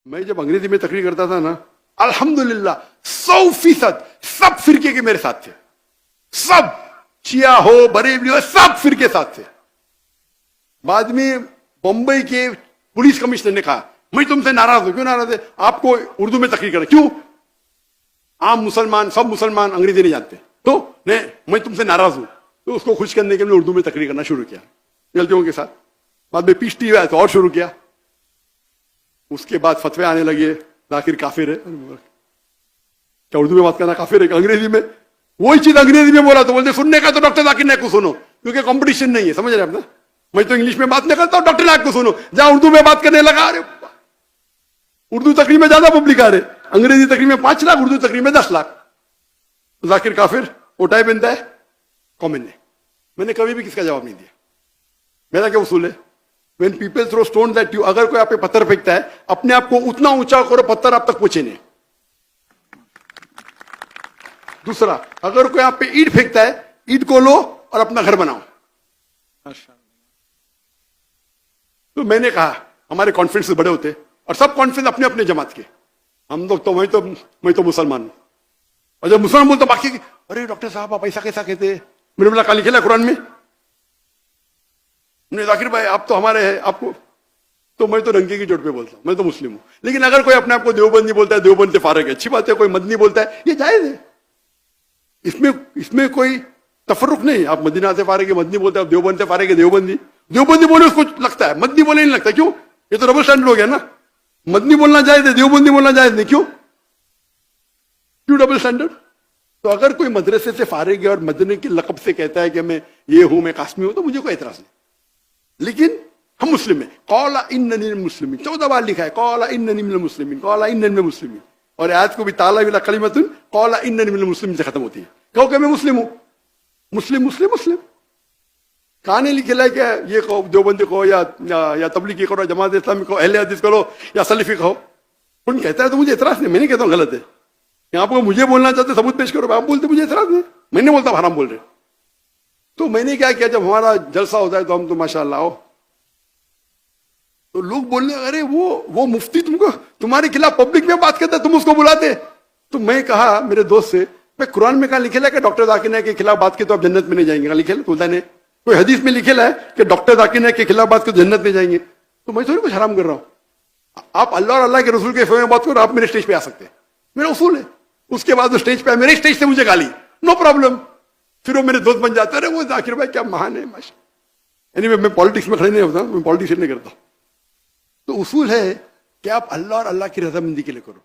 میں جب انگریزی میں تقریر کرتا تھا نا، الحمدللہ 100% سب فرقے کے میرے ساتھ تھے، سب شیعہ ہو بریلوی ہو سب فرقے ساتھ تھے. بعد میں بمبئی کے پولیس کمشنر نے کہا میں تم سے ناراض ہوں. کیوں ناراض ہے؟ آپ کو اردو میں تقریر کرنا. کیوں؟ عام مسلمان سب مسلمان انگریزی نہیں جانتے، تو میں تم سے ناراض ہوں. تو اس کو خوش کرنے کے لیے اردو میں تقریر کرنا شروع کیا غلطیوں کے ساتھ. بعد میں پیش ٹی وی آیا تو اور شروع کیا. اس کے بعد فتوے آنے لگے ذاکر کافر ہے. کیا اردو میں بات کرنا کافر ہے؟ انگریزی میں وہی چیز انگریزی میں بولا تو بولتے سننے کا تو ڈاکٹر ذاکر نائک کو سنو، کیونکہ کمپٹیشن نہیں ہے. سمجھ رہے ہیں آپ نا؟ میں تو انگلش میں بات نہیں کرتا ہوں، ڈاکٹر نائک کو سنو. جہاں اردو میں بات کرنے لگا، ارے اردو تقریر میں زیادہ پبلک آ رہے، انگریزی تقریر میں 5 لاکھ، اردو تقریر میں 10 لاکھ. ذاکر کافر اٹھائے بنتا ہے کامن نے. میں نے کبھی بھی کس کا جواب نہیں دیا. میرا کیا اصول ہے؟ when people throw stones at you، اگر کوئی آپ پہ پتھر پھینکتا ہے اپنے آپ کو اتنا اونچا کرو پتھر آپ تک پہنچے نہیں. دوسرا، اگر کوئی آپ پہ اینٹ پھینکتا ہے اینٹ کو لو اور اپنا گھر بناؤ. تو میں نے کہا ہمارے کانفرنس بڑے ہوتے اور سب کانفرنس اپنے اپنے جماعت کے. ہم لوگ تو میں تو مسلمان ہوں، اور جب مسلمان بولتا باقی ارے ڈاکٹر صاحب آپ ایسا کیسا کہتے ہیں؟ میرے بولا کہاں لکھا ہے قرآن میں؟ ذاکر بھائی آپ تو ہمارے ہیں، آپ کو تو میں تو رنگے کی چوٹ پہ بولتا ہوں، میں تو مسلم ہوں. لیکن اگر کوئی اپنے آپ کو دیوبندی بولتا ہے دیوبند سے فارغ ہے، اچھی بات ہے. کوئی مدنی بولتا ہے یہ جائز ہے، اس میں کوئی تفرق نہیں. آپ مدینہ سے فارغ ہے مدنی بولتے ہیں، آپ دیوبند سے فارغ ہے دیوبندی بولے اس کو لگتا ہے، مدنی بولے نہیں لگتا. کیوں؟ یہ تو ڈبل اسٹینڈرڈ ہو گیا نا. مدنی بولنا جائز ہے، دیوبندی بولنا جائز نہیں. کیوں ڈبل اسٹینڈرڈ؟ تو اگر کوئی مدرسے سے فارغ ہے اور مدنی کے لقب سے کہتا ہے کہ میں یہ ہوں میں قاسمی ہوں تو مجھے کوئی اعتراض نہیں. لیکن ہم مسلم ہیں. قال اننی من المسلمین 14 بار لکھا ہے، قال اننی من المسلمین، قال اننی من المسلمین. اور آیت کو بھی تعالی ولا کلمۃ قال اننی من المسلمین سے ختم ہوتی ہے. کہو کہ میں مسلم ہوں. مسلم مسلم مسلم کہاں نہیں لکھا ہے کہ یہ کہو دیوبندی کہو یا تبلیغی کرو، جماعت اسلامی کہو، اہل حدیث کرو یا سلفی کہو. کون کہتا ہے تو مجھے اعتراض نہیں. میں نہیں کہتا ہوں غلط ہے. آپ کو مجھے بولنا چاہتے ثبوت پیش کرو، آپ بولتے مجھے اعتراض نہیں. میں نہیں بولتا حرام بول رہے. تو میں نے کیا کیا، جب ہمارا جلسہ ہوتا ہے تو ہم تو ماشاءاللہ ہو تو لوگ بولنے ارے وہ مفتی تم کو تمہارے خلاف پبلک میں بات کرتا ہے تم اس کو بلاتے. تو میں کہا میرے دوست سے میں قرآن میں کہاں لکھے ہے کہ ڈاکٹر ذاکر نائک کے خلاف بات کی تو آپ جنت میں نہیں جائیں گے؟ کہاں لکھے؟ تو نے کوئی حدیث میں لکھے ہے کہ ڈاکٹر ذاکر نائک کے خلاف بات کی تو جنت میں جائیں گے؟ تو میں تھوڑی کچھ حرام کر رہا ہوں. آپ اللہ اور اللہ کے رسول کے فیو میں بات کرو، آپ میرے اسٹیج پہ آ سکتے ہیں، میرا اصول ہے. اس کے بعد وہ اسٹیج پہ میرے اسٹیج سے مجھے گالی، نو پرابلم. پھر وہ میرے دوست بن جاتے ہیں، ارے وہ ذاکر بھائی کیا مہان ہے ماشاء. اینی میں پالیٹکس میں کھڑے نہیں ہوتا، میں پالیٹیشن نہیں کرتا. تو اصول ہے کہ آپ اللہ اور اللہ کی رضامندی کے لیے کرو.